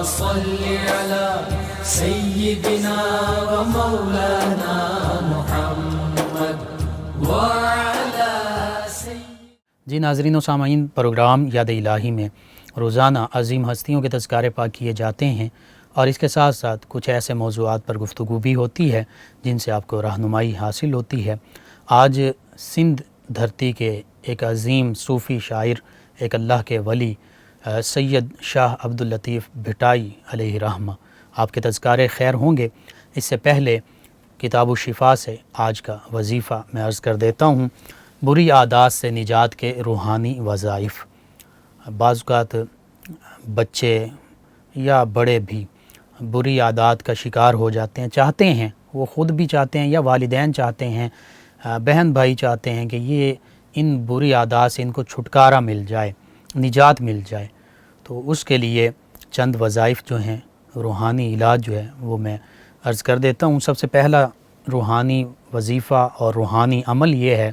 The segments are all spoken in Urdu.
صل على سيدنا ومولانا محمد وعلى جی ناظرین و سامعین، پروگرام یاد الہی میں روزانہ عظیم ہستیوں کے تذکارے پاک کیے جاتے ہیں، اور اس کے ساتھ ساتھ کچھ ایسے موضوعات پر گفتگو بھی ہوتی ہے جن سے آپ کو رہنمائی حاصل ہوتی ہے۔ آج سندھ دھرتی کے ایک عظیم صوفی شاعر، ایک اللہ کے ولی سید شاہ عبداللطیف بھٹائی علیہ رحمہ، آپ کے تذکارے خیر ہوں گے۔ اس سے پہلے کتاب الشفا سے آج کا وظیفہ میں عرض کر دیتا ہوں۔ بری عادات سے نجات کے روحانی وظائف۔ بعض اوقات بچے یا بڑے بھی بری عادات کا شکار ہو جاتے ہیں، چاہتے ہیں، وہ خود بھی چاہتے ہیں یا والدین چاہتے ہیں، بہن بھائی چاہتے ہیں کہ یہ ان بری عادات سے ان کو چھٹکارا مل جائے، نجات مل جائے۔ تو اس کے لیے چند وظائف جو ہیں، روحانی علاج جو ہے وہ میں عرض کر دیتا ہوں۔ سب سے پہلا روحانی وظیفہ اور روحانی عمل یہ ہے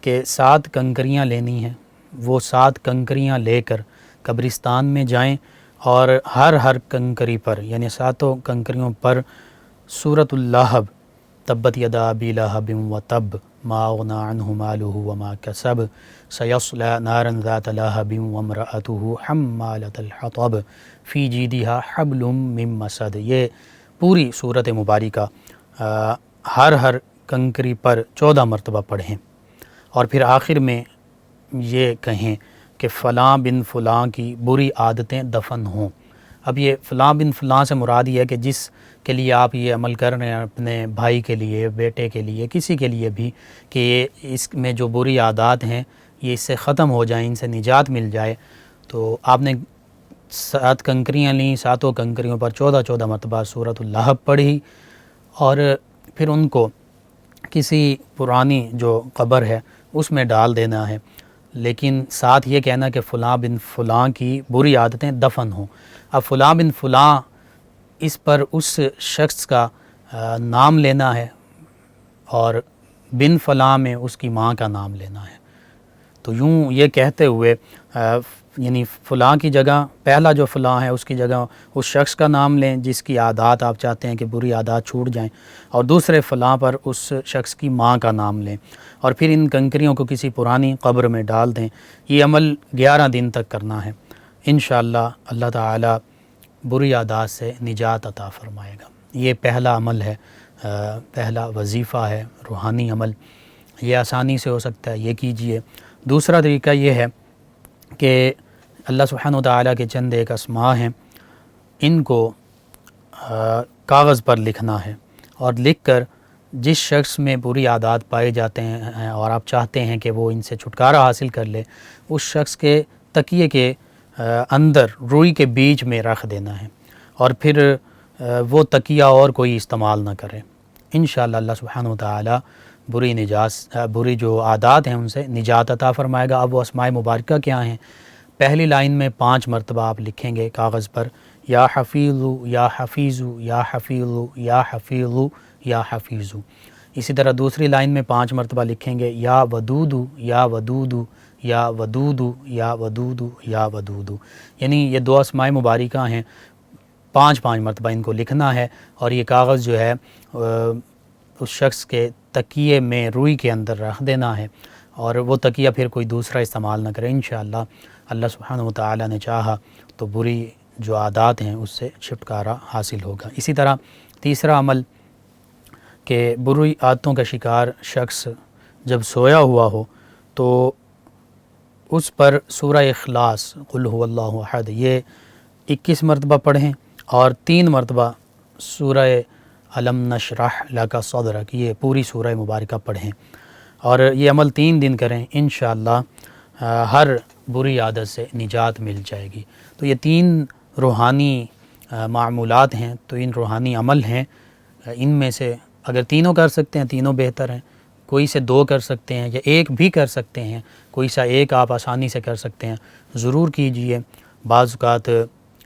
کہ 7 کنکریاں لینی ہیں۔ وہ 7 کنکریاں لے کر قبرستان میں جائیں اور ہر کنکری پر، یعنی 7 کنکریوں پر سورۃ اللہب، تبت یدا ابی لہب وتب ما اغنی عنہ مالہ وما کسب سیصلی نارا ذات لہب وامرأتہ حمالۃ الحطب فی جیدہا حبل من مسد۔ یہ پوری سورۃ مبارکہ ہر کنکری پر 14 مرتبہ پڑھیں، اور پھر آخر میں یہ کہیں کہ فلاں بن فلاں کی بری عادتیں دفن ہوں۔ اب یہ فلاں بن فلاں سے مراد یہ ہے کہ جس کے لیے آپ یہ عمل کر رہے ہیں، اپنے بھائی کے لیے، بیٹے کے لیے، کسی کے لیے بھی، کہ اس میں جو بری عادات ہیں یہ اس سے ختم ہو جائیں، ان سے نجات مل جائے۔ تو آپ نے 7 کنکریاں لیں، 7 کنکریوں پر 14 مرتبہ سورۃ اللہب پڑھی، اور پھر ان کو کسی پرانی جو قبر ہے اس میں ڈال دینا ہے، لیکن ساتھ یہ کہنا کہ فلاں بن فلاں کی بری عادتیں دفن ہوں۔ اب فلاں بن فلاں، اس پر اس شخص کا نام لینا ہے، اور بن فلاں میں اس کی ماں کا نام لینا ہے۔ تو یوں یہ کہتے ہوئے یعنی فلاں کی جگہ پہلا جو فلاں ہے اس کی جگہ اس شخص کا نام لیں جس کی عادات آپ چاہتے ہیں کہ بری عادات چھوٹ جائیں، اور دوسرے فلاں پر اس شخص کی ماں کا نام لیں، اور پھر ان کنکریوں کو کسی پرانی قبر میں ڈال دیں۔ یہ عمل 11 دن تک کرنا ہے۔ انشاءاللہ اللہ تعالی بری عادات سے نجات عطا فرمائے گا۔ یہ پہلا عمل ہے، پہلا وظیفہ ہے، روحانی عمل۔ یہ آسانی سے ہو سکتا ہے، یہ کیجئے۔ دوسرا طریقہ یہ ہے کہ اللہ سبحانہ و تعالیٰ کے چند ایک اسماء ہیں، ان کو کاغذ پر لکھنا ہے، اور لکھ کر جس شخص میں بری عادات پائے جاتے ہیں اور آپ چاہتے ہیں کہ وہ ان سے چھٹکارا حاصل کر لے، اس شخص کے تکیے کے اندر روئی کے بیچ میں رکھ دینا ہے، اور پھر وہ تکیہ اور کوئی استعمال نہ کرے۔ انشاءاللہ اللہ سبحانہ و تعالیٰ بری جو عادات ہیں ان سے نجات عطا فرمائے گا۔ اب وہ اسماء مبارکہ کیا ہیں؟ پہلی لائن میں 5 مرتبہ آپ لکھیں گے کاغذ پر، یا حفیظ یا حفیظ یا حفیظ یا حفیظ یا حفیظ۔ اسی طرح دوسری لائن میں 5 مرتبہ لکھیں گے، یا ودود یا ودود یا ودود یا ودود یا ودود۔ یعنی یہ 2 اسماء مبارکہ ہیں، 5 مرتبہ ان کو لکھنا ہے، اور یہ کاغذ جو ہے اس شخص کے تکیے میں روئی کے اندر رکھ دینا ہے، اور وہ تکیہ پھر کوئی دوسرا استعمال نہ کرے۔ انشاءاللہ اللہ سبحانہ و تعالیٰ نے چاہا تو بری جو عادات ہیں اس سے چھٹکارا حاصل ہوگا۔ اسی طرح تیسرا عمل کہ بری عادتوں کا شکار شخص جب سویا ہوا ہو تو اس پر سورہ اخلاص قل هو اللہ احد یہ 21 مرتبہ پڑھیں، اور 3 مرتبہ سورہ الم نشرح لک صدرک، یہ پوری سورہ مبارکہ پڑھیں، اور یہ عمل 3 دن کریں۔ انشاءاللہ ہر بری عادت سے نجات مل جائے گی۔ تو یہ 3 روحانی معمولات ہیں، تو ان روحانی عمل ہیں، ان میں سے اگر تینوں کر سکتے ہیں تینوں بہتر ہیں، کوئی سے 2 کر سکتے ہیں یا 1 بھی کر سکتے ہیں، کوئی سا 1 آپ آسانی سے کر سکتے ہیں، ضرور کیجئے۔ بعض اوقات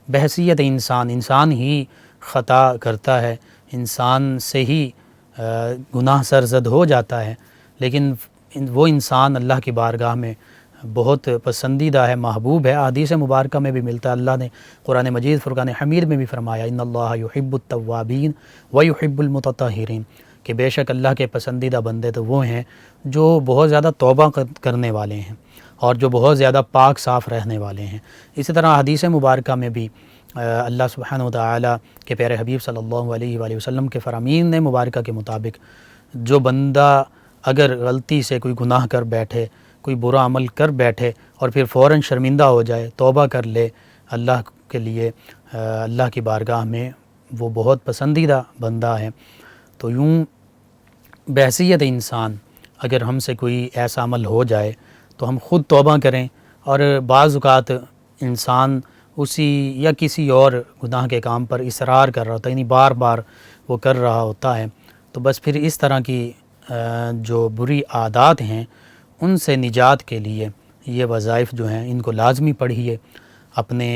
بحیثیت انسان ہی خطا کرتا ہے، انسان سے ہی گناہ سرزد ہو جاتا ہے، لیکن وہ انسان اللہ کی بارگاہ میں بہت پسندیدہ ہے، محبوب ہے، حدیث مبارکہ میں بھی ملتا ہے۔ اللہ نے قرآن مجید فرقان حمید میں بھی فرمایا ان اللہ یحب التوابین ویحب المتطہرین، کہ بے شک اللہ کے پسندیدہ بندے تو وہ ہیں جو بہت زیادہ توبہ کرنے والے ہیں اور جو بہت زیادہ پاک صاف رہنے والے ہیں۔ اسی طرح حدیث مبارکہ میں بھی اللہ سبحانہ و تعالیٰ کے پیارے حبیب صلی اللہ علیہ وآلہ وسلم کے فرامین مبارکہ کے مطابق جو بندہ اگر غلطی سے کوئی گناہ کر بیٹھے، کوئی برا عمل کر بیٹھے اور پھر فوراً شرمندہ ہو جائے، توبہ کر لے اللہ کے لیے، اللہ کی بارگاہ میں، وہ بہت پسندیدہ بندہ ہے۔ تو یوں بحیثیت انسان اگر ہم سے کوئی ایسا عمل ہو جائے تو ہم خود توبہ کریں، اور بعض اوقات انسان اسی یا کسی اور گناہ کے کام پر اصرار کر رہا ہوتا ہے، یعنی بار بار وہ کر رہا ہوتا ہے، تو بس پھر اس طرح کی جو بری عادات ہیں ان سے نجات کے لیے یہ وظائف جو ہیں ان کو لازمی پڑھیے، اپنے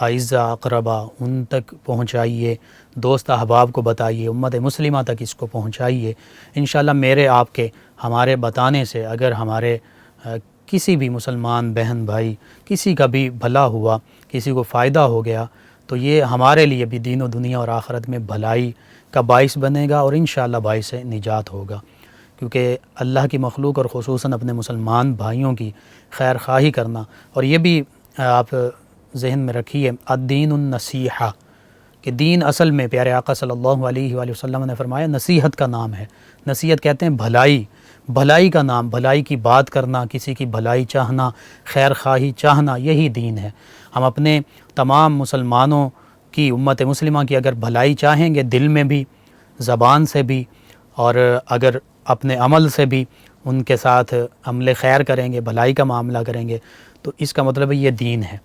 اعزہ اقربا ان تک پہنچائیے، دوست احباب کو بتائیے، امت مسلمہ تک اس کو پہنچائیے۔ انشاءاللہ میرے آپ کے ہمارے بتانے سے اگر ہمارے کسی بھی مسلمان بہن بھائی کسی کا بھی بھلا ہوا، کسی کو فائدہ ہو گیا، تو یہ ہمارے لیے بھی دین و دنیا اور آخرت میں بھلائی کا باعث بنے گا اور انشاءاللہ باعث نجات ہوگا، کیونکہ اللہ کی مخلوق اور خصوصاً اپنے مسلمان بھائیوں کی خیر خواہی کرنا، اور یہ بھی آپ ذہن میں رکھیے الدین النصیحہ، کہ دین اصل میں پیارے آقا صلی اللہ علیہ وآلہ وسلم نے فرمایا نصیحت کا نام ہے۔ نصیحت کہتے ہیں بھلائی کا نام، بھلائی کی بات کرنا، کسی کی بھلائی چاہنا، خیر خواہی چاہنا، یہی دین ہے۔ ہم اپنے تمام مسلمانوں کی، امت مسلمہ کی اگر بھلائی چاہیں گے، دل میں بھی، زبان سے بھی، اور اگر اپنے عمل سے بھی ان کے ساتھ عمل خیر کریں گے، بھلائی کا معاملہ کریں گے، تو اس کا مطلب ہے یہ دین ہے،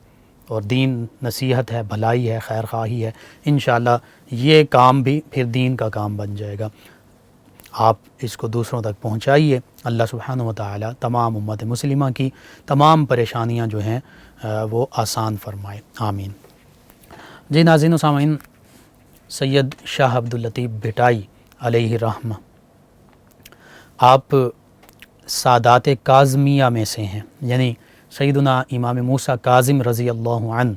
اور دین نصیحت ہے، بھلائی ہے، خیر خواہی ہے۔ انشاءاللہ یہ کام بھی پھر دین کا کام بن جائے گا۔ آپ اس کو دوسروں تک پہنچائیے۔ اللہ سبحانہ و تعالیٰ تمام امت مسلمہ کی تمام پریشانیاں جو ہیں وہ آسان فرمائے، آمین۔ جی ناظرین و سامعین، سید شاہ عبداللطیف بھٹائی علیہ الرحمہ آپ سادات کاظمیہ میں سے ہیں، یعنی سیدنا امام موسیٰ کاظم رضی اللہ عنہ،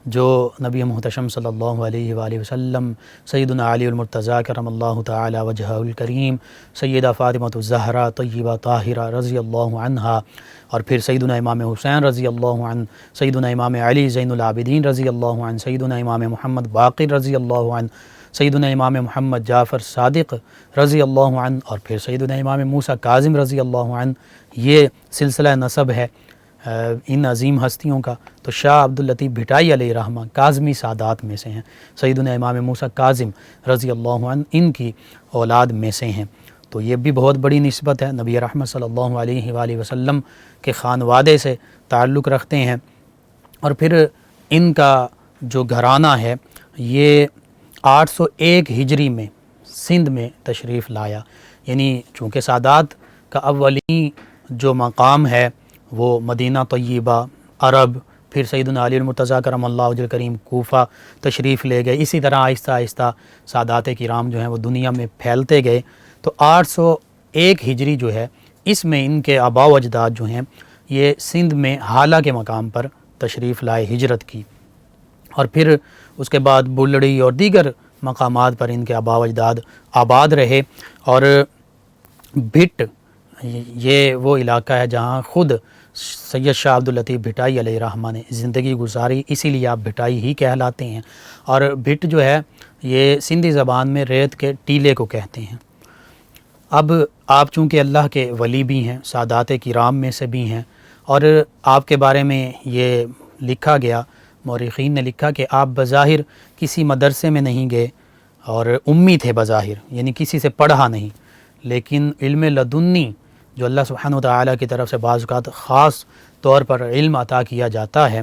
جو نبی محتشم صلی اللہ علیہ وآلہ وسلم، سیدنا علی المرتضیٰ کرم اللہ تعالی وجہہ الکریم، سیدہ فاطمۃ الزہرا طیبہ طاہرہ رضی اللہ عنہا، اور پھر سیدنا امام حسین رضی اللہ عنہ، سیدنا امام علی زین العابدین رضی اللہ عنہ، سیدنا امام محمد باقر رضی اللہ عنہ، سیدنا امام محمد جعفر صادق رضی اللہ عنہ، اور پھر سیدنا امام موسیٰ کاظم رضی اللہ عنہ، یہ سلسلہ نسب ہے ان عظیم ہستیوں کا۔ تو شاہ عبداللطیف بھٹائی علیہ الرحمہ کاظمی سادات میں سے ہیں، سیدنا امام موسیٰ کاظم رضی اللہ عنہ ان کی اولاد میں سے ہیں۔ تو یہ بھی بہت بڑی نسبت ہے، نبی رحمت صلی اللہ علیہ وآلہ وسلم کے خانوادے سے تعلق رکھتے ہیں، اور پھر ان کا جو گھرانہ ہے یہ 801 ہجری میں سندھ میں تشریف لایا، یعنی چونکہ سادات کا اولین جو مقام ہے وہ مدینہ طیبہ، عرب، پھر سیدنا علی المرتضیٰ کرم اللہ وجہ الکریم کوفہ تشریف لے گئے، اسی طرح آہستہ آہستہ سادات کرام جو ہیں وہ دنیا میں پھیلتے گئے۔ تو 801 ہجری جو ہے اس میں ان کے آباء و اجداد جو ہیں یہ سندھ میں حالہ کے مقام پر تشریف لائے، ہجرت کی، اور پھر اس کے بعد بلڑی اور دیگر مقامات پر ان کے آباء و اجداد آباد رہے۔ اور بھٹ یہ وہ علاقہ ہے جہاں خود سید شاہ عبداللطیف بھٹائی علیہ الرحمہ نے زندگی گزاری، اسی لیے آپ بھٹائی ہی کہلاتے ہیں۔ اور بھٹ جو ہے یہ سندھی زبان میں ریت کے ٹیلے کو کہتے ہیں۔ اب آپ چونکہ اللہ کے ولی بھی ہیں، سادات کرام میں سے بھی ہیں، اور آپ کے بارے میں یہ لکھا گیا، مورخین نے لکھا کہ آپ بظاہر کسی مدرسے میں نہیں گئے اور امی تھے بظاہر، یعنی کسی سے پڑھا نہیں، لیکن علم لدنی جو اللہ سبحانہ و تعالیٰ کی طرف سے بعض اوقات خاص طور پر علم عطا کیا جاتا ہے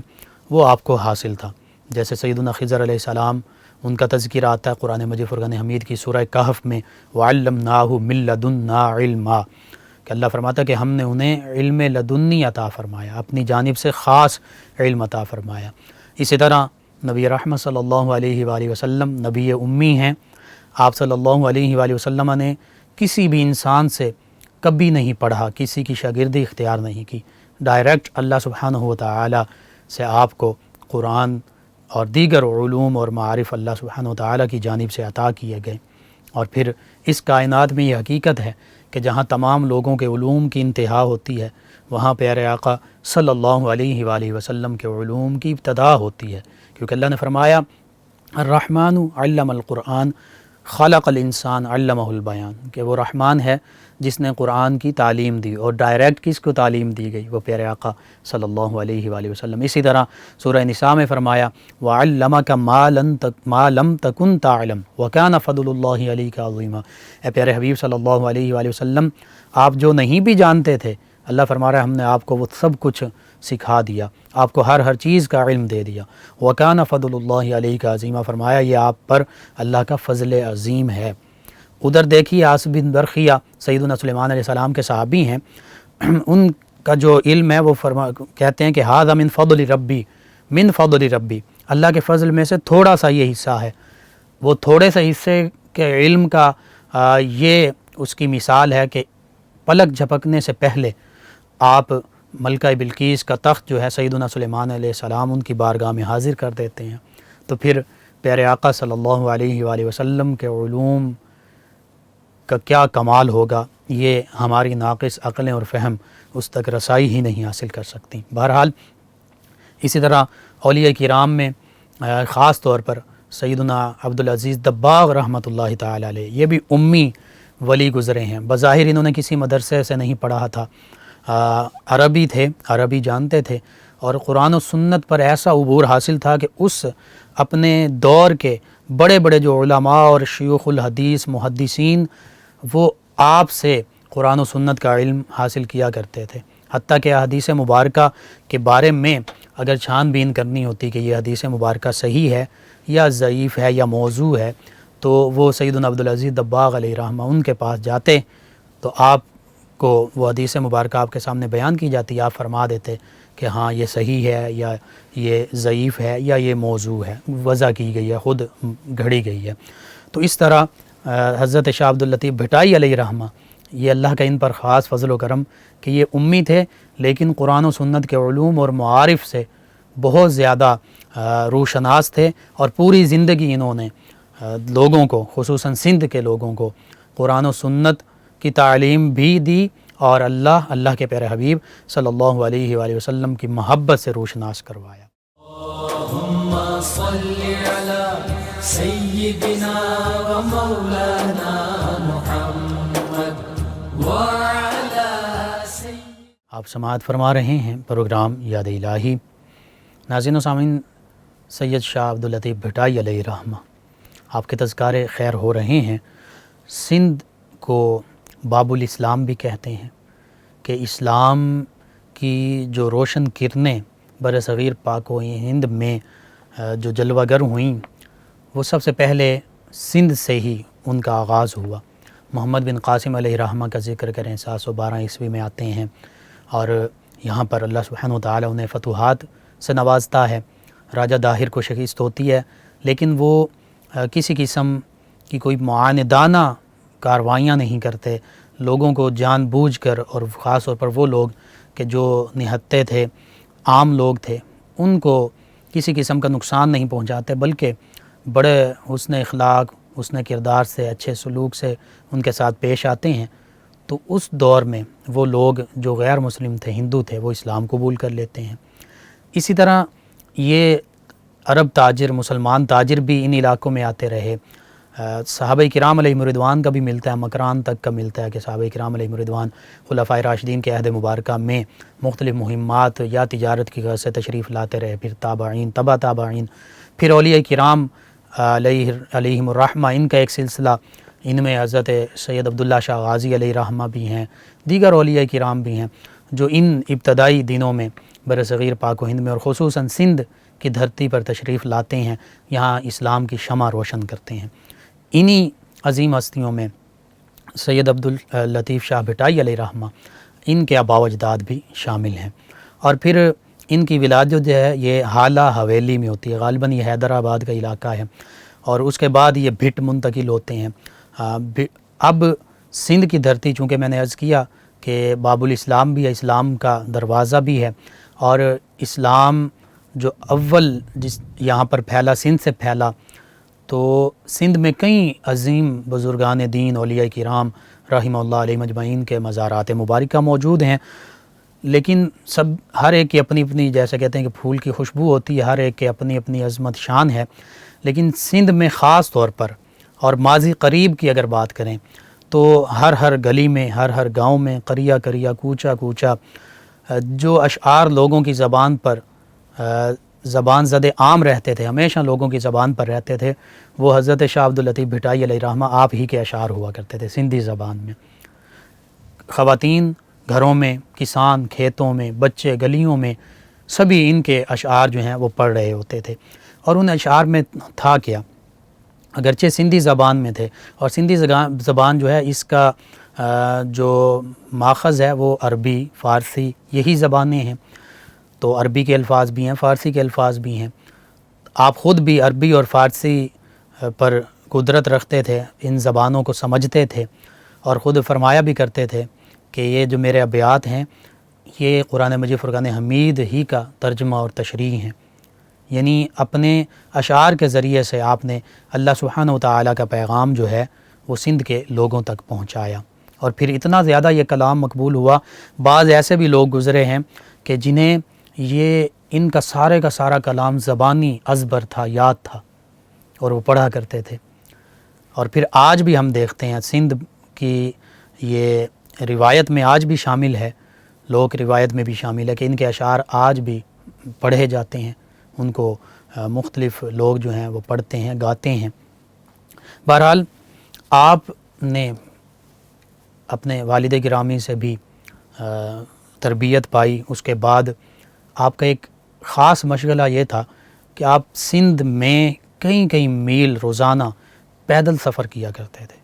وہ آپ کو حاصل تھا۔ جیسے سیدنا خضر علیہ السلام، ان کا تذکرہ آتا ہے قرآن مجید فرقان حمید کی سورہ کہف میں، وَعَلَّمْنَاهُ مِن لَدُنَّا عِلْمًا، کہ اللہ فرماتا کہ ہم نے انہیں علم لدنی عطا فرمایا، اپنی جانب سے خاص علم عطا فرمایا۔ اسی طرح نبی رحمت صلی اللہ علیہ وآلہ وسلم نبی امی ہیں، آپ صلی اللہ علیہ وآلہ وسلم نے کسی بھی انسان سے کبھی نہیں پڑھا، کسی کی شاگردی اختیار نہیں کی، ڈائریکٹ اللہ سبحانہ و تعالی سے آپ کو قرآن اور دیگر علوم اور معارف اللہ سبحانہ و تعالی کی جانب سے عطا کیے گئے۔ اور پھر اس کائنات میں یہ حقیقت ہے کہ جہاں تمام لوگوں کے علوم کی انتہا ہوتی ہے، وہاں پیارے آقا صلی اللہ علیہ وآلہ وسلم کے علوم کی ابتدا ہوتی ہے، کیونکہ اللہ نے فرمایا الرحمن علم القرآن خلق الانسان علمہ البیان، کہ وہ رحمان ہے جس نے قرآن کی تعلیم دی، اور ڈائریکٹ کس کو تعلیم دی گئی؟ وہ پیارے آقا صلی اللہ علیہ وآلہ وسلم۔ اسی طرح سورہ نساء میں فرمایا وَعَلَّمَكَ مَا لَمْ تَكُنْ تَعْلَمْ وَكَانَ فَضْلُ اللَّهِ عَلَيْكَ عَظِيمًا۔ اے پیارے حبیب صلی اللہ علیہ وآلہ وسلم، آپ جو نہیں بھی جانتے تھے، اللہ فرما رہا ہے ہم نے آپ کو وہ سب کچھ سکھا دیا، آپ کو ہر چیز کا علم دے دیا۔ وَكَانَ فَضْلُ اللَّهِ عَلَيْكَ عَظِيمًا، فرمایا یہ آپ پر اللہ کا فضل عظیم ہے۔ ادھر دیکھیے عاص بن برخیہ سیدنا سلیمان علیہ السلام کے صحابی ہیں، ان کا جو علم ہے وہ کہتے ہیں کہ ھذا من فضل ربی، من فضل ربی، اللہ کے فضل میں سے تھوڑا سا یہ حصہ ہے۔ وہ تھوڑے سے حصے کے علم کا یہ اس کی مثال ہے کہ پلک جھپکنے سے پہلے آپ ملکہ بلقیس کا تخت جو ہے سیدنا سلیمان علیہ السلام ان کی بارگاہ میں حاضر کر دیتے ہیں۔ تو پھر پیارے آقا صلی اللہ علیہ وآلہ وسلم کے علوم کا کیا کمال ہوگا، یہ ہماری ناقص عقلیں اور فہم اس تک رسائی ہی نہیں حاصل کر سکتی۔ بہرحال اسی طرح اولیاء کرام میں خاص طور پر سیدنا عبدالعزیز دباغ رحمۃ اللہ تعالی علیہ، یہ بھی امی ولی گزرے ہیں۔ بظاہر انہوں نے کسی مدرسے سے نہیں پڑھا تھا، عربی تھے، عربی جانتے تھے، اور قرآن و سنت پر ایسا عبور حاصل تھا کہ اس اپنے دور کے بڑے بڑے جو علماء اور شیوخ الحدیث محدثین وہ آپ سے قرآن و سنت کا علم حاصل کیا کرتے تھے، حتیٰ کہ حدیث مبارکہ کے بارے میں اگر چھان بین کرنی ہوتی کہ یہ حدیث مبارکہ صحیح ہے یا ضعیف ہے یا موضوع ہے، تو وہ سیدنا عبدالعزیز دباغ علیہ رحمہ ان کے پاس جاتے تو آپ کو وہ حدیث مبارکہ آپ کے سامنے بیان کی جاتی، آپ فرما دیتے کہ ہاں یہ صحیح ہے یا یہ ضعیف ہے یا یہ موضوع ہے، وضع کی گئی ہے، خود گھڑی گئی ہے۔ تو اس طرح حضرت شاہ عبداللطیف بھٹائی علیہ رحمہ، یہ اللہ کا ان پر خاص فضل و کرم کہ یہ امی تھے لیکن قرآن و سنت کے علوم اور معارف سے بہت زیادہ روشناس تھے، اور پوری زندگی انہوں نے لوگوں کو، خصوصاً سندھ کے لوگوں کو قرآن و سنت کی تعلیم بھی دی، اور اللہ کے پیارے حبیب صلی اللہ علیہ وآلہ وسلم کی محبت سے روشناس کروایا۔ اللہم صلی علی سیدنا و مولانا محمد وعلی سیدنا۔ آپ سماعت فرما رہے ہیں پروگرام یاد الہی۔ ناظرین و سامعین، سید شاہ عبداللطیف بھٹائی علیہ رحمہ آپ کے تذکارے خیر ہو رہے ہیں۔ سندھ کو باب الاسلام بھی کہتے ہیں کہ اسلام کی جو روشن کرنیں برصغیر پاک و ہند میں جو جلوہ گر ہوئیں، وہ سب سے پہلے سندھ سے ہی ان کا آغاز ہوا۔ محمد بن قاسم علیہ رحمہ کا ذکر کریں 712 عیسوی میں آتے ہیں، اور یہاں پر اللہ سبحانہ و تعالی انہیں فتوحات سے نوازتا ہے، راجہ داہر کو شکست ہوتی ہے، لیکن وہ کسی قسم کی کوئی معاندانہ کاروائیاں نہیں کرتے، لوگوں کو جان بوجھ کر، اور خاص طور پر وہ لوگ کہ جو نہتے تھے، عام لوگ تھے، ان کو کسی قسم کا نقصان نہیں پہنچاتے، بلکہ بڑے حسن اخلاق، حسن کردار سے، اچھے سلوک سے ان کے ساتھ پیش آتے ہیں۔ تو اس دور میں وہ لوگ جو غیر مسلم تھے، ہندو تھے، وہ اسلام قبول کر لیتے ہیں۔ اسی طرح یہ عرب تاجر، مسلمان تاجر بھی ان علاقوں میں آتے رہے۔ صحابہ کرام علیہ رضوان کا بھی ملتا ہے، مکران تک کا ملتا ہے کہ صحابہ کرام علیہ رضوان خلفائے راشدین کے عہد مبارکہ میں مختلف مہمات یا تجارت کی غرض سے تشریف لاتے رہے، پھر تابعین، تبع تابعین، پھر اولیاء کرام علیہم الرحمہ ان کا ایک سلسلہ، ان میں حضرت سید عبداللہ شاہ غازی علیہ رحمہ بھی ہیں، دیگر اولیاء کرام بھی ہیں، جو ان ابتدائی دنوں میں برصغیر پاک و ہند میں اور خصوصاً سندھ کی دھرتی پر تشریف لاتے ہیں، یہاں اسلام کی شمع روشن کرتے ہیں۔ انہی عظیم ہستیوں میں سید عبداللطیف شاہ بھٹائی علیہ رحمہ، ان کے آباء و اجداد بھی شامل ہیں، اور پھر ان کی ولادت جو ہے یہ حالہ حویلی میں ہوتی ہے، غالباً یہ حیدرآباد کا علاقہ ہے، اور اس کے بعد یہ بھٹ منتقل ہوتے ہیں۔ اب سندھ کی دھرتی، چونکہ میں نے عرض کیا کہ باب الاسلام بھی ہے، اسلام کا دروازہ بھی ہے، اور اسلام جو اول جس یہاں پر پھیلا، سندھ سے پھیلا، تو سندھ میں کئی عظیم بزرگان دین، اولیاء کرام رحمہ اللہ علیہ مجمعین کے مزارات مبارکہ موجود ہیں، لیکن ہر ایک کی اپنی اپنی، جیسے کہتے ہیں کہ پھول کی خوشبو ہوتی ہے، ہر ایک کے اپنی اپنی عظمت شان ہے، لیکن سندھ میں خاص طور پر اور ماضی قریب کی اگر بات کریں تو ہر گلی میں، ہر گاؤں میں، قریہ قریہ، کوچہ کوچہ جو اشعار لوگوں کی زبان پر زبان زد عام رہتے تھے، ہمیشہ لوگوں کی زبان پر رہتے تھے، وہ حضرت شاہ عبداللطیف بھٹائی علیہ رحمہ آپ ہی کے اشعار ہوا کرتے تھے سندھی زبان میں۔ خواتین گھروں میں، کسان کھیتوں میں، بچے گلیوں میں، سبھی ان کے اشعار جو ہیں وہ پڑھ رہے ہوتے تھے، اور ان اشعار میں تھا کیا، اگرچہ سندھی زبان میں تھے، اور سندھی زبان جو ہے اس کا جو ماخذ ہے وہ عربی، فارسی، یہی زبانیں ہیں، تو عربی کے الفاظ بھی ہیں، فارسی کے الفاظ بھی ہیں۔ آپ خود بھی عربی اور فارسی پر قدرت رکھتے تھے، ان زبانوں کو سمجھتے تھے، اور خود فرمایا بھی کرتے تھے کہ یہ جو میرے ابیات ہیں یہ قرآن مجید فرقان حمید ہی کا ترجمہ اور تشریح ہیں، یعنی اپنے اشعار کے ذریعے سے آپ نے اللہ سبحانہ و تعالیٰ کا پیغام جو ہے وہ سندھ کے لوگوں تک پہنچایا، اور پھر اتنا زیادہ یہ کلام مقبول ہوا، بعض ایسے بھی لوگ گزرے ہیں کہ جنہیں یہ ان کا سارا کلام زبانی ازبر تھا، یاد تھا، اور وہ پڑھا کرتے تھے۔ اور پھر آج بھی ہم دیکھتے ہیں سندھ کی یہ روایت میں آج بھی شامل ہے، لوک روایت میں بھی شامل ہے کہ ان کے اشعار آج بھی پڑھے جاتے ہیں، ان کو مختلف لوگ جو ہیں وہ پڑھتے ہیں، گاتے ہیں۔ بہرحال آپ نے اپنے والد گرامی سے بھی تربیت پائی، اس کے بعد آپ کا ایک خاص مشغلہ یہ تھا کہ آپ سندھ میں کئی میل روزانہ پیدل سفر کیا کرتے تھے،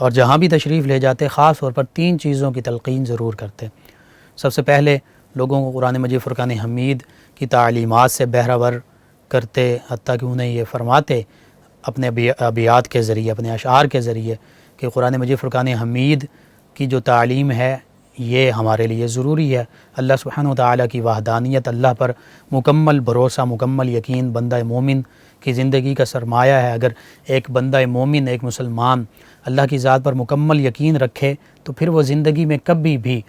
اور جہاں بھی تشریف لے جاتے خاص طور پر 3 چیزوں کی تلقین ضرور کرتے۔ سب سے پہلے لوگوں کو قرآن مجید فرقان حمید کی تعلیمات سے بہرہ کرتے، حتیٰ کہ انہیں یہ فرماتے اپنے ابیات کے ذریعے، اپنے اشعار کے ذریعے کہ قرآن مجید فرقان حمید کی جو تعلیم ہے یہ ہمارے لیے ضروری ہے۔ اللہ سبحانہ و تعالیٰ کی وحدانیت، اللہ پر مکمل بھروسہ، مکمل یقین بندہ مومن کی زندگی کا سرمایہ ہے۔ اگر ایک بندہ مومن، ایک مسلمان اللہ کی ذات پر مکمل یقین رکھے تو پھر وہ زندگی میں کبھی بھی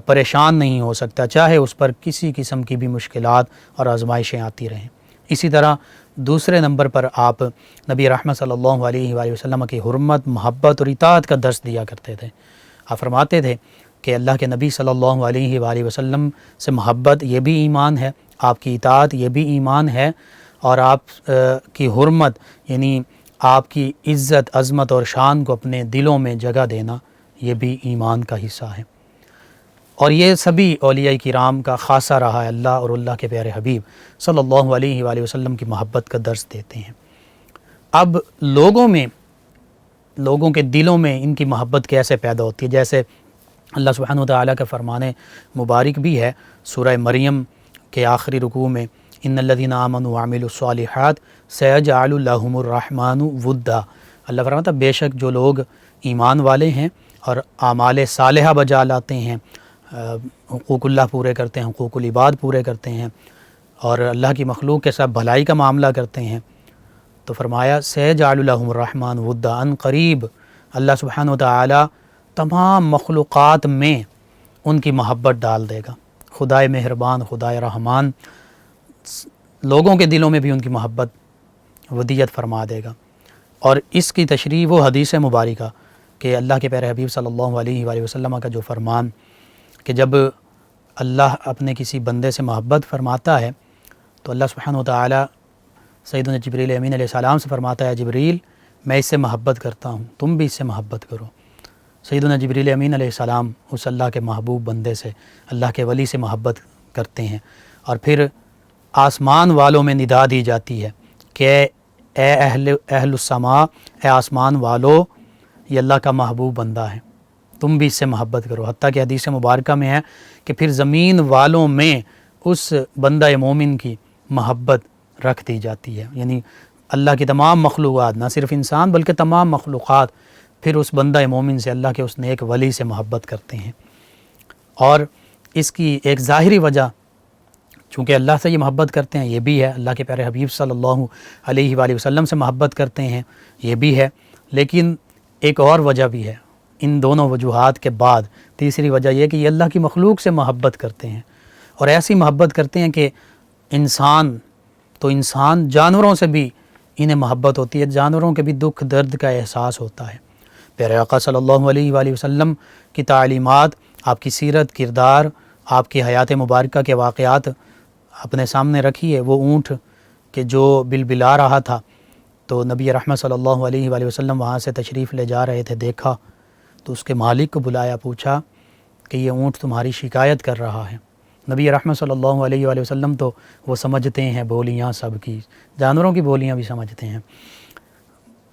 پریشان نہیں ہو سکتا، چاہے اس پر کسی قسم کی بھی مشکلات اور آزمائشیں آتی رہیں۔ اسی طرح دوسرے نمبر پر آپ نبی رحمت صلی اللہ علیہ وآلہ وسلم کی حرمت، محبت اور اطاعت کا درس دیا کرتے تھے۔ آپ فرماتے تھے کہ اللہ کے نبی صلی اللہ علیہ وآلہ وسلم سے محبت یہ بھی ایمان ہے، آپ کی اطاعت یہ بھی ایمان ہے، اور آپ کی حرمت یعنی آپ کی عزت، عظمت اور شان کو اپنے دلوں میں جگہ دینا یہ بھی ایمان کا حصہ ہے۔ اور یہ سبھی اولیاء کرام کا خاصہ رہا ہے، اللہ اور اللہ کے پیارے حبیب صلی اللہ علیہ وآلہ وسلم کی محبت کا درس دیتے ہیں۔ اب لوگوں کے دلوں میں ان کی محبت کیسے پیدا ہوتی ہے، جیسے اللہ سبحانہ وتعالیٰ کا فرمان مبارک بھی ہے سورہ مریم کے آخری رکوع میں، ان الذین آمنوا وعملوا الصالحات سیجعل لهم الرحمن ودا۔ اللہ فرماتا بے شک جو لوگ ایمان والے ہیں اور اعمال صالحہ بجا لاتے ہیں، حقوق اللہ پورے کرتے ہیں، حقوق العباد پورے کرتے ہیں، اور اللہ کی مخلوق کے ساتھ بھلائی کا معاملہ کرتے ہیں، تو فرمایا سیجعل لهم الرحمن ودا، ان قریب اللہ سبحانہ وتعالی تمام مخلوقات میں ان کی محبت ڈال دے گا۔ خدائے مہربان، خدائے رحمان لوگوں کے دلوں میں بھی ان کی محبت ودیت فرما دے گا۔ اور اس کی تشریح وہ حدیث مبارکہ کہ اللہ کے پیارے حبیب صلی اللہ علیہ وآلہ وسلم کا جو فرمان کہ جب اللہ اپنے کسی بندے سے محبت فرماتا ہے تو اللہ سبحانہ وتعالی سیدنا جبریل امین علیہ السلام سے فرماتا ہے جبریل میں اس سے محبت کرتا ہوں، تم بھی اس سے محبت کرو۔ سیدنا جبریل امین علیہ السلام اس اللہ کے محبوب بندے سے، اللہ کے ولی سے محبت کرتے ہیں، اور پھر آسمان والوں میں ندا دی جاتی ہے کہ اے اہل السماء، اے آسمان والو، یہ اللہ کا محبوب بندہ ہے، تم بھی اس سے محبت کرو۔ حتیٰ کہ حدیث مبارکہ میں ہے کہ پھر زمین والوں میں اس بندہ مومن کی محبت رکھ دی جاتی ہے، یعنی اللہ کی تمام مخلوقات، نہ صرف انسان بلکہ تمام مخلوقات پھر اس بندہ مومن سے، اللہ کے اس نیک ولی سے محبت کرتے ہیں۔ اور اس کی ایک ظاہری وجہ چونکہ اللہ سے یہ محبت کرتے ہیں یہ بھی ہے، اللہ کے پیارے حبیب صلی اللہ علیہ وآلہ وسلم سے محبت کرتے ہیں یہ بھی ہے، لیکن ایک اور وجہ بھی ہے ان دونوں وجوہات کے بعد۔ تیسری وجہ یہ کہ یہ اللہ کی مخلوق سے محبت کرتے ہیں، اور ایسی محبت کرتے ہیں کہ انسان جانوروں سے بھی انہیں محبت ہوتی ہے، جانوروں کے بھی دکھ درد کا احساس ہوتا ہے۔ پیارے آقا صلی اللہ علیہ وآلہ وسلم کی تعلیمات، آپ کی سیرت، کردار، آپ کی حیات مبارکہ کے واقعات اپنے سامنے رکھیے۔ وہ اونٹ کہ جو بلبلا رہا تھا تو نبی رحمت صلی اللہ علیہ وآلہ وسلم وہاں سے تشریف لے جا رہے تھے، دیکھا تو اس کے مالک کو بلایا، پوچھا کہ یہ اونٹ تمہاری شکایت کر رہا ہے۔ نبی رحمت صلی اللہ علیہ وآلہ وسلم تو وہ سمجھتے ہیں بولیاں سب کی، جانوروں کی بولیاں بھی سمجھتے ہیں،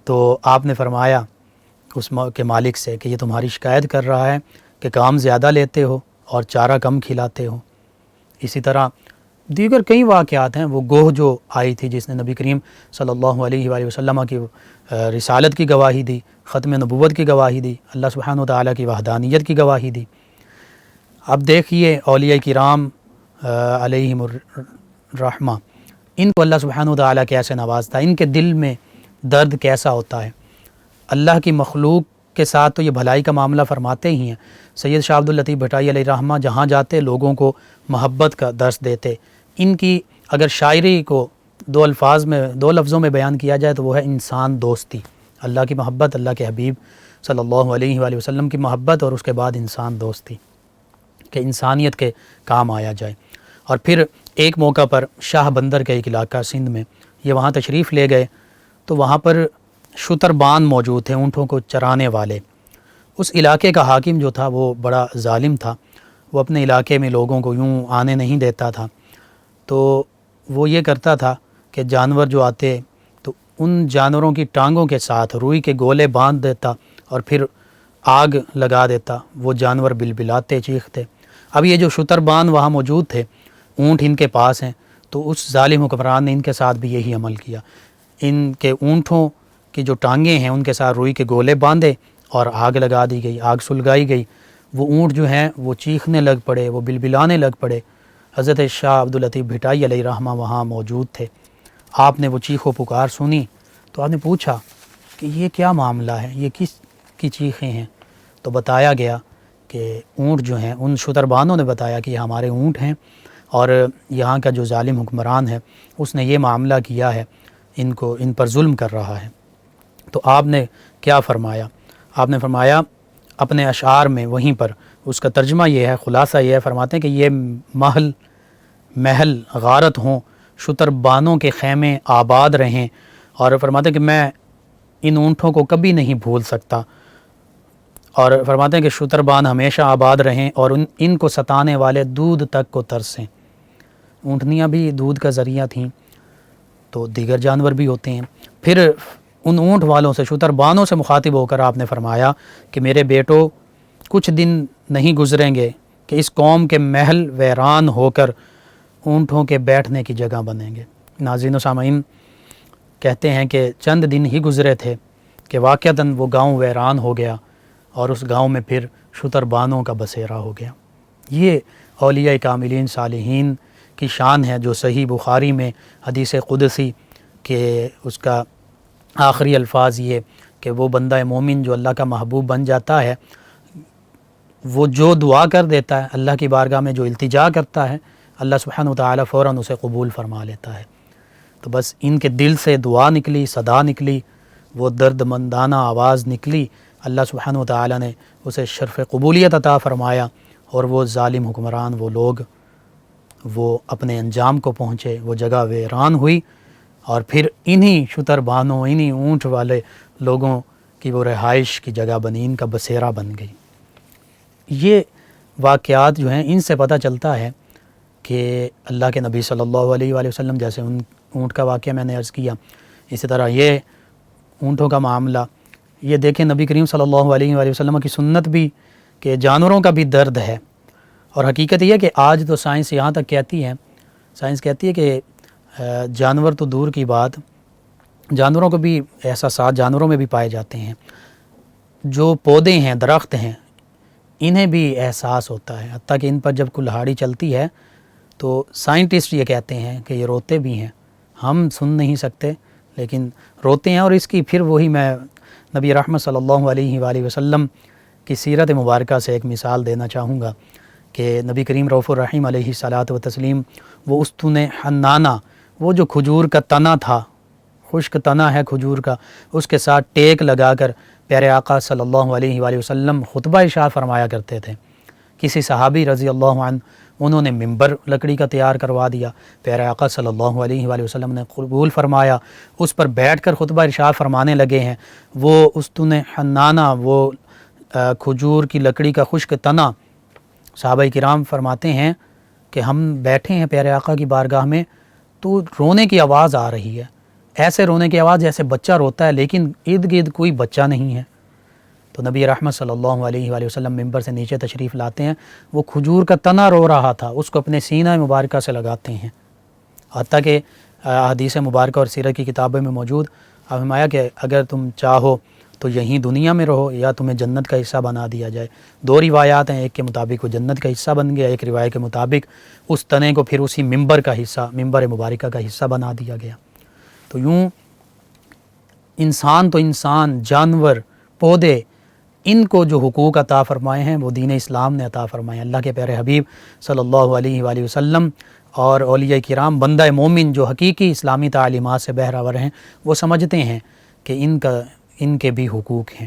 تو آپ نے فرمایا اس کے مالک سے کہ یہ تمہاری شکایت کر رہا ہے کہ کام زیادہ لیتے ہو اور چارہ کم کھلاتے ہو۔ اسی طرح دیگر کئی واقعات ہیں۔ وہ گوہ جو آئی تھی جس نے نبی کریم صلی اللہ علیہ وآلہ وسلم کی رسالت کی گواہی دی، ختم نبوت کی گواہی دی، اللہ سبحانہ وتعالیٰ کی وحدانیت کی گواہی دی۔ اب دیکھیے اولیاء کرام علیہم الرحمہ، ان کو اللہ سبحانہ وتعالیٰ کیسے نوازتا ہے، ان کے دل میں درد کیسا ہوتا ہے۔ اللہ کی مخلوق کے ساتھ تو یہ بھلائی کا معاملہ فرماتے ہی ہیں۔ سید شاہ عبد اللطیف بھٹائی علیہ الرحمہ جہاں جاتے لوگوں کو محبت کا درس دیتے۔ ان کی اگر شاعری کو دو لفظوں میں بیان کیا جائے تو وہ ہے انسان دوستی، اللہ کی محبت، اللہ کے حبیب صلی اللہ علیہ وآلہ وسلم کی محبت، اور اس کے بعد انسان دوستی، کہ انسانیت کے کام آیا جائے۔ اور پھر ایک موقع پر شاہ بندر کا ایک علاقہ سندھ میں، یہ وہاں تشریف لے گئے تو وہاں پر شتربان موجود تھے، اونٹوں کو چرانے والے۔ اس علاقے کا حاکم جو تھا وہ بڑا ظالم تھا، وہ اپنے علاقے میں لوگوں کو یوں آنے نہیں دیتا تھا، تو وہ یہ کرتا تھا کہ جانور جو آتے تو ان جانوروں کی ٹانگوں کے ساتھ روئی کے گولے باندھ دیتا اور پھر آگ لگا دیتا، وہ جانور بلبلاتے چیختے۔ اب یہ جو شتربان وہاں موجود تھے، اونٹ ان کے پاس ہیں، تو اس ظالم حکمران نے ان کے ساتھ بھی یہی عمل کیا، ان کے اونٹوں کی جو ٹانگیں ہیں ان کے ساتھ روئی کے گولے باندھے اور آگ لگا دی گئی، آگ سلگائی گئی۔ وہ اونٹ جو ہیں وہ چیخنے لگ پڑے، وہ بلبلانے لگ پڑے۔ حضرت شاہ عبد اللطیف بھٹائی علیہ الرحمہ وہاں موجود تھے، آپ نے وہ چیخ و پکار سنی تو آپ نے پوچھا کہ یہ کیا معاملہ ہے، یہ کس کی چیخیں ہیں؟ تو بتایا گیا کہ اونٹ جو ہیں، ان شتربانوں نے بتایا کہ یہ ہمارے اونٹ ہیں اور یہاں کا جو ظالم حکمران ہے اس نے یہ معاملہ کیا ہے، ان پر ظلم کر رہا ہے۔ تو آپ نے کیا فرمایا؟ آپ نے فرمایا اپنے اشعار میں وہیں پر، اس کا ترجمہ یہ ہے، خلاصہ یہ ہے، فرماتے ہیں کہ یہ محل غارت ہوں، شتربانوں کے خیمے آباد رہیں، اور فرماتے ہیں کہ میں ان اونٹوں کو کبھی نہیں بھول سکتا، اور فرماتے ہیں کہ شتربان ہمیشہ آباد رہیں اور ان کو ستانے والے دودھ تک کو ترسیں۔ اونٹنیاں بھی دودھ کا ذریعہ تھیں، تو دیگر جانور بھی ہوتے ہیں۔ پھر ان اونٹ والوں سے، شتربانوں سے مخاطب ہو کر آپ نے فرمایا کہ میرے بیٹو، کچھ دن نہیں گزریں گے کہ اس قوم کے محل ویران ہو کر اونٹوں کے بیٹھنے کی جگہ بنیں گے۔ ناظرین و سامعین، کہتے ہیں کہ چند دن ہی گزرے تھے کہ واقعتاً وہ گاؤں ویران ہو گیا اور اس گاؤں میں پھر شتربانوں کا بسیرا ہو گیا۔ یہ اولیاء کاملین صالحین کی شان ہے، جو صحیح بخاری میں حدیث قدسی کہ اس کا آخری الفاظ یہ کہ وہ بندہ مومن جو اللہ کا محبوب بن جاتا ہے، وہ جو دعا کر دیتا ہے اللہ کی بارگاہ میں، جو التجا کرتا ہے، اللہ سبحانہ وتعالی فوراً اسے قبول فرما لیتا ہے۔ تو بس ان کے دل سے دعا نکلی، صدا نکلی، وہ درد مندانہ آواز نکلی، اللہ سبحانہ وتعالی نے اسے شرف قبولیت عطا فرمایا، اور وہ ظالم حکمران، وہ لوگ، وہ اپنے انجام کو پہنچے، وہ جگہ ویران ہوئی، اور پھر انہی شتربانوں، انہی اونٹ والے لوگوں کی وہ رہائش کی جگہ بنی، ان کا بسیرا بن گئی۔ یہ واقعات جو ہیں ان سے پتہ چلتا ہے کہ اللہ کے نبی صلی اللہ علیہ وآلہ وسلم، جیسے ان اونٹ کا واقعہ میں نے عرض کیا، اسی طرح یہ اونٹوں کا معاملہ، یہ دیکھیں نبی کریم صلی اللہ علیہ وآلہ وسلم کی سنت بھی کہ جانوروں کا بھی درد ہے۔ اور حقیقت یہ ہے کہ آج تو سائنس یہاں تک کہتی ہے کہ جانور تو دور کی بات، جانوروں کو بھی احساسات جانوروں میں بھی پائے جاتے ہیں۔ جو پودے ہیں، درخت ہیں، انہیں بھی احساس ہوتا ہے، حتیٰ کہ ان پر جب کلہاڑی چلتی ہے تو سائنٹسٹ یہ کہتے ہیں کہ یہ روتے بھی ہیں، ہم سن نہیں سکتے لیکن روتے ہیں۔ اور اس کی پھر وہی میں نبی رحمت صلی اللہ علیہ وآلہ وسلم کی سیرت مبارکہ سے ایک مثال دینا چاہوں گا کہ نبی کریم رؤوف الرحیم علیہ الصلاۃ والتسلیم وہ استون حنانہ، وہ جو کھجور کا تنا تھا، خشک تنا ہے کھجور کا، اس کے ساتھ ٹیک لگا کر پیارے آقا صلی اللہ علیہ وآلہ وسلم خطبہ ارشاد فرمایا کرتے تھے۔ کسی صحابی رضی اللہ عنہ انہوں نے ممبر لکڑی کا تیار کروا دیا، پیارے آقا صلی اللہ علیہ وآلہ وسلم نے قبول فرمایا، اس پر بیٹھ کر خطبہ ارشاد فرمانے لگے ہیں۔ وہ استون حنانہ، وہ کھجور کی لکڑی کا خشک تنا، صحابہ کرام فرماتے ہیں کہ ہم بیٹھے ہیں پیارے آقا کی بارگاہ میں تو رونے کی آواز آ رہی ہے، ایسے رونے کی آواز جیسے بچہ روتا ہے، لیکن ارد گرد کوئی بچہ نہیں ہے۔ تو نبی رحمت صلی اللہ علیہ وآلہ وسلم ممبر سے نیچے تشریف لاتے ہیں، وہ کھجور کا تنا رو رہا تھا، اس کو اپنے سینہ مبارکہ سے لگاتے ہیں، حتیٰ کہ حدیث مبارکہ اور سیرت کی کتابوں میں موجود فرمایا کہ اگر تم چاہو تو یہیں دنیا میں رہو یا تمہیں جنت کا حصہ بنا دیا جائے۔ دو روایات ہیں، ایک کے مطابق وہ جنت کا حصہ بن گیا، ایک روایت کے مطابق اس تنے کو پھر اسی ممبر کا حصہ، ممبر مبارکہ کا حصہ بنا دیا گیا۔ تو یوں انسان تو انسان، جانور، پودے، ان کو جو حقوق عطا فرمائے ہیں وہ دین اسلام نے عطا فرمائے ہیں۔ اللہ کے پیارے حبیب صلی اللہ علیہ وآلہ وسلم اور اولیاء کرام، بندہ مومن جو حقیقی اسلامی تعلیمات سے بہرہ ہیں، وہ سمجھتے ہیں کہ ان کے بھی حقوق ہیں۔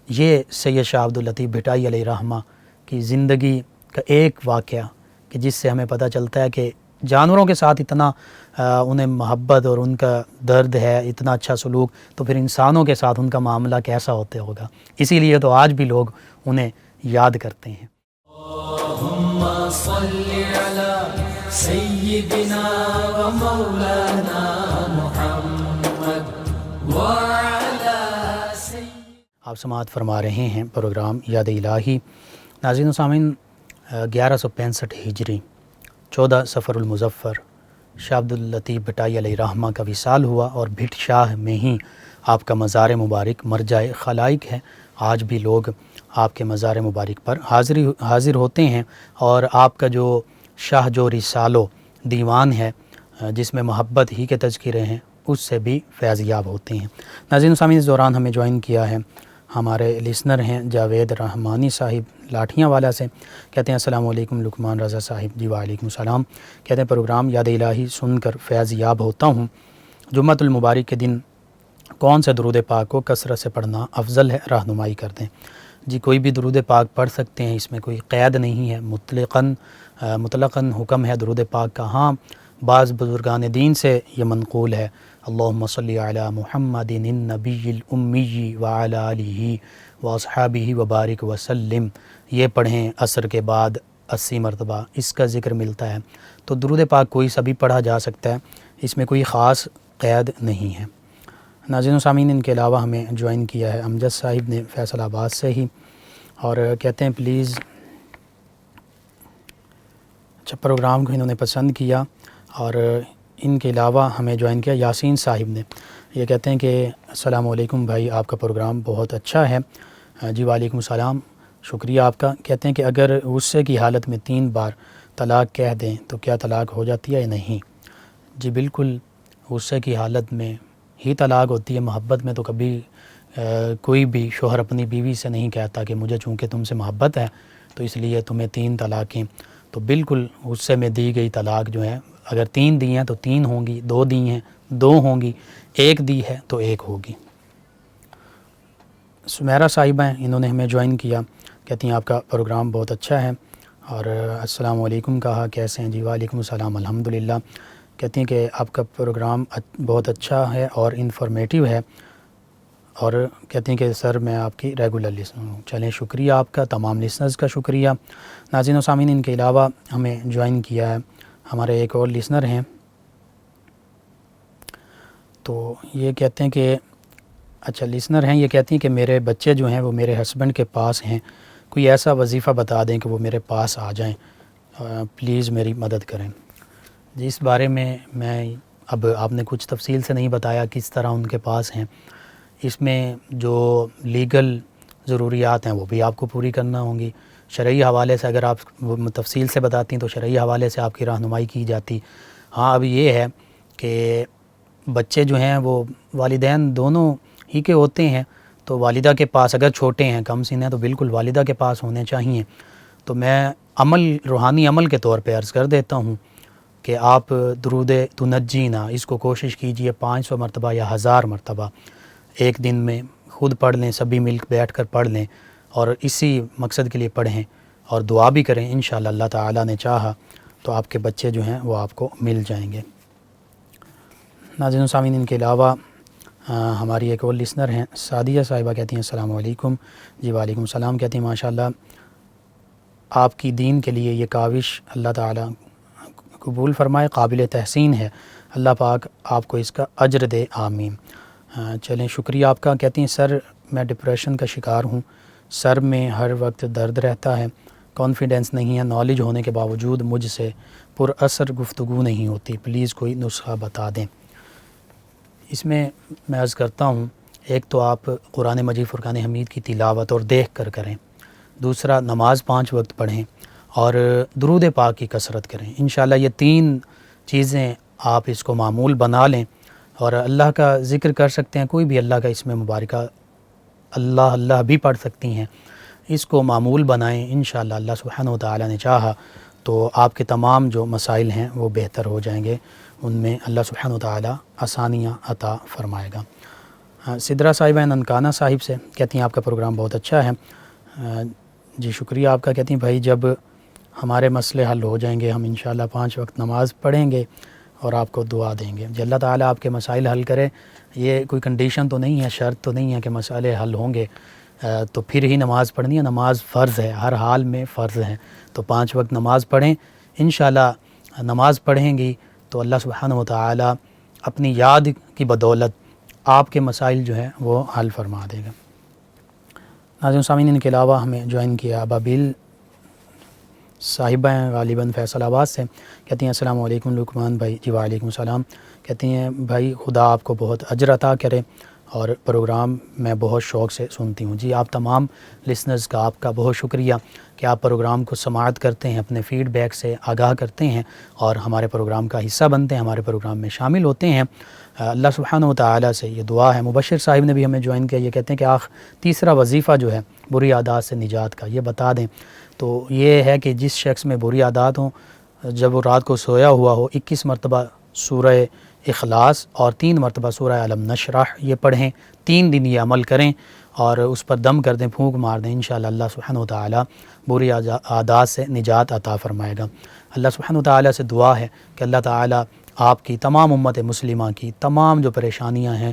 یہ سید شاہ عبداللطیف بھٹائی علیہ رحمہ کی زندگی کا ایک واقعہ کہ جس سے ہمیں پتہ چلتا ہے کہ جانوروں کے ساتھ اتنا انہیں محبت اور ان کا درد ہے، اتنا اچھا سلوک، تو پھر انسانوں کے ساتھ ان کا معاملہ کیسا ہوتا ہوگا۔ اسی لیے تو آج بھی لوگ انہیں یاد کرتے ہیں۔ اللہم صلی علی سیدنا و مولانا محمد وعلی آپ سماعت فرما رہے ہیں پروگرام یاد الہی۔ ناظرین و سامعین، 1165 ہجری 14 صفر المظفر شاہ عبداللطیف بھٹائی علیہ رحمہ کا وصال ہوا، اور بھٹ شاہ میں ہی آپ کا مزار مبارک مرجع خلائق ہے۔ آج بھی لوگ آپ کے مزار مبارک پر حاضر ہوتے ہیں، اور آپ کا جو شاہ جو رسالو دیوان ہے جس میں محبت ہی کے تذکرے ہیں، اس سے بھی فیض یاب ہوتے ہیں۔ ناظرین و سامعین، اس دوران ہمیں جوائن کیا ہے ہمارے لسنر ہیں جاوید رحمانی صاحب لاٹھیاں والا سے، کہتے ہیں السلام علیکم لقمان رضا صاحب۔ جی وعلیکم السلام۔ کہتے ہیں پروگرام یاد الہی سن کر فیض یاب ہوتا ہوں۔ جمعۃ المبارک کے دن کون سے درود پاک کو کثرت سے پڑھنا افضل ہے، رہنمائی کر دیں۔ جی کوئی بھی درود پاک پڑھ سکتے ہیں، اس میں کوئی قید نہیں ہے، مطلقاً حکم ہے درود پاک کا۔ ہاں بعض بزرگان دین سے یہ منقول ہے، اللہم صلی علی محمد النبی الامی وعلی آلہ واصحابہ وبارک وسلم، یہ پڑھیں عصر کے بعد 80 مرتبہ، اس کا ذکر ملتا ہے۔ تو درود پاک کوئی سا بھی پڑھا جا سکتا ہے، اس میں کوئی خاص قید نہیں ہے۔ ناظرین و سامعین، ان کے علاوہ ہمیں جوائن کیا ہے امجد صاحب نے فیصل آباد سے ہی، اور کہتے ہیں پلیز، اچھا پروگرام کو انہوں نے پسند کیا، اور ان کے علاوہ ہمیں جوائن کیا یاسین صاحب نے۔ یہ کہتے ہیں کہ السلام علیکم بھائی، آپ کا پروگرام بہت اچھا ہے۔ جی وعلیکم السلام، شکریہ آپ کا۔ کہتے ہیں کہ اگر غصے کی حالت میں 3 بار طلاق کہہ دیں تو کیا طلاق ہو جاتی ہے یا نہیں؟ جی بالکل، غصے کی حالت میں ہی طلاق ہوتی ہے۔ محبت میں تو کبھی کوئی بھی شوہر اپنی بیوی سے نہیں کہتا کہ مجھے چونکہ تم سے محبت ہے تو اس لیے تمہیں 3 طلاقیں، تو بالکل غصے میں دی گئی طلاق جو ہے، اگر 3 دی ہیں تو 3 ہوں گی، 2 دی ہیں 2 ہوں گی، 1 دی ہے تو 1 ہوگی۔ سمیرہ صاحبہ ہیں، انہوں نے ہمیں جوائن کیا، کہتی ہیں آپ کا پروگرام بہت اچھا ہے، اور السلام علیکم کہا، کیسے ہیں؟ جی وعلیکم السلام، الحمدللہ۔ کہتی ہیں کہ آپ کا پروگرام بہت اچھا ہے اور انفارمیٹیو ہے، اور کہتی ہیں کہ سر میں آپ کی ریگولر لسنر ہوں۔ چلیں شکریہ آپ کا، تمام لسنرز کا شکریہ۔ ناظرین و سامعین، ان کے علاوہ ہمیں جوائن کیا ہے ہمارے ایک اور لسنر ہیں، تو یہ کہتے ہیں کہ اچھا لسنر ہیں، یہ کہتی ہیں کہ میرے بچے جو ہیں وہ میرے ہسبینڈ کے پاس ہیں، کوئی ایسا وظیفہ بتا دیں کہ وہ میرے پاس آ جائیں، پلیز میری مدد کریں۔ جی اس بارے میں اب آپ نے کچھ تفصیل سے نہیں بتایا کس طرح ان کے پاس ہیں، اس میں جو لیگل ضروریات ہیں وہ بھی آپ کو پوری کرنا ہوں گی۔ شرعی حوالے سے اگر آپ تفصیل سے بتاتی ہیں تو شرعی حوالے سے آپ کی رہنمائی کی جاتی۔ ہاں اب یہ ہے کہ بچے جو ہیں وہ والدین دونوں ہی کے ہوتے ہیں، تو والدہ کے پاس اگر چھوٹے ہیں کم سن ہیں تو بالکل والدہ کے پاس ہونے چاہیے۔ تو میں روحانی عمل کے طور پہ عرض کر دیتا ہوں کہ آپ درود تنجینا اس کو کوشش کیجئے 500 مرتبہ یا 1000 مرتبہ ایک دن میں خود پڑھ لیں، سبھی مل بیٹھ کر پڑھ لیں اور اسی مقصد کے لیے پڑھیں اور دعا بھی کریں۔ انشاءاللہ اللہ تعالیٰ نے چاہا تو آپ کے بچے جو ہیں وہ آپ کو مل جائیں گے۔ ناظرین و سامعین، ان کے علاوہ ہماری ایک اور لسنر ہیں سعدیہ صاحبہ، کہتی ہیں السلام علیکم۔ جی وعلیکم السلام، کہتی ہیں ماشاءاللہ آپ کی دین کے لیے یہ کاوش اللہ تعالیٰ قبول فرمائے، قابل تحسین ہے، اللہ پاک آپ کو اس کا اجر دے، آمین۔ چلیں شکریہ آپ کا۔ کہتی ہیں سر میں ڈپریشن کا شکار ہوں، سر میں ہر وقت درد رہتا ہے، کانفیڈنس نہیں ہے، نالج ہونے کے باوجود مجھ سے پر اثر گفتگو نہیں ہوتی، پلیز کوئی نسخہ بتا دیں۔ اس میں عرض کرتا ہوں، ایک تو آپ قرآن مجید فرقان حمید کی تلاوت اور دیکھ کر کریں، دوسرا نماز 5 وقت پڑھیں اور درود پاک کی کثرت کریں۔ انشاءاللہ یہ 3 چیزیں آپ اس کو معمول بنا لیں اور اللہ کا ذکر کر سکتے ہیں، کوئی بھی اللہ کا اسم مبارکہ اللہ بھی پڑھ سکتی ہیں، اس کو معمول بنائیں۔ انشاءاللہ اللہ سبحانہ و تعالیٰ نے چاہا تو آپ کے تمام جو مسائل ہیں وہ بہتر ہو جائیں گے، ان میں اللہ سبحانہ و تعالیٰ آسانیاں عطا فرمائے گا۔ سدرا صاحبہ ننکانہ صاحب سے کہتی ہیں آپ کا پروگرام بہت اچھا ہے۔ جی شکریہ آپ کا۔ کہتی ہیں بھائی جب ہمارے مسئلے حل ہو جائیں گے ہم انشاءاللہ 5 وقت نماز پڑھیں گے اور آپ کو دعا دیں گے۔ جی اللہ تعالیٰ آپ کے مسائل حل کرے، یہ کوئی کنڈیشن تو نہیں ہے، شرط تو نہیں ہے کہ مسئلے حل ہوں گے تو پھر ہی نماز پڑھنی ہے، نماز فرض ہے، ہر حال میں فرض ہے، تو 5 وقت نماز پڑھیں۔ انشاءاللہ نماز پڑھیں گی تو اللہ سبحانہ و تعالیٰ اپنی یاد کی بدولت آپ کے مسائل جو ہیں وہ حل فرما دے گا۔ ناظرین سامعین، ان کے علاوہ ہمیں جوائن کیا ابابیل صاحبہ ہیں غالباً فیصل آباد سے، کہتی ہیں السلام علیکم لقمان بھائی۔ جی وعلیکم السلام، کہتی ہیں بھائی خدا آپ کو بہت اجر عطا کرے اور پروگرام میں بہت شوق سے سنتی ہوں۔ جی آپ تمام لسنرز کا آپ کا بہت شکریہ کہ آپ پروگرام کو سماعت کرتے ہیں، اپنے فیڈ بیک سے آگاہ کرتے ہیں اور ہمارے پروگرام کا حصہ بنتے ہیں، ہمارے پروگرام میں شامل ہوتے ہیں۔ اللہ سبحانہ و تعالیٰ سے یہ دعا ہے۔ مبشر صاحب نے بھی ہمیں جوائن کیا، یہ کہتے ہیں کہ تیسرا وظیفہ جو ہے بری عادات سے نجات کا یہ بتا دیں۔ تو یہ ہے کہ جس شخص میں بری عادات ہوں، جب وہ رات کو سویا ہوا ہو 21 مرتبہ سورہ اخلاص اور 3 مرتبہ سورہ علم نشرح یہ پڑھیں، 3 دن یہ عمل کریں اور اس پر دم کر دیں، پھونک مار دیں، انشاءاللہ اللہ سبحانہ و تعالیٰ بری عادات سے نجات عطا فرمائے گا۔ اللہ سبحانہ و تعالیٰ سے دعا ہے کہ اللہ تعالیٰ آپ کی تمام امت مسلمہ کی تمام جو پریشانیاں ہیں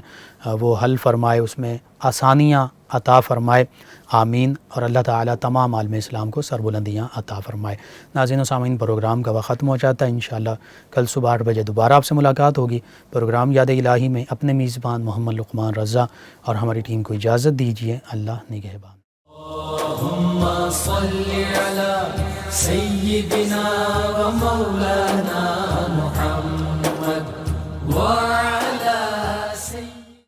وہ حل فرمائے، اس میں آسانیاں عطا فرمائے، آمین، اور اللہ تعالیٰ تمام عالم اسلام کو سربلندیاں عطا فرمائے۔ ناظرین و سامعین، پروگرام کا وقت ختم ہو جاتا ہے، انشاءاللہ کل صبح 8 بجے دوبارہ آپ سے ملاقات ہوگی۔ پروگرام یاد الہی میں اپنے میزبان محمد لقمان رضا اور ہماری ٹیم کو اجازت دیجیے۔ اللہ نگہبان۔ اللہم صل علی سیدنا و مولانا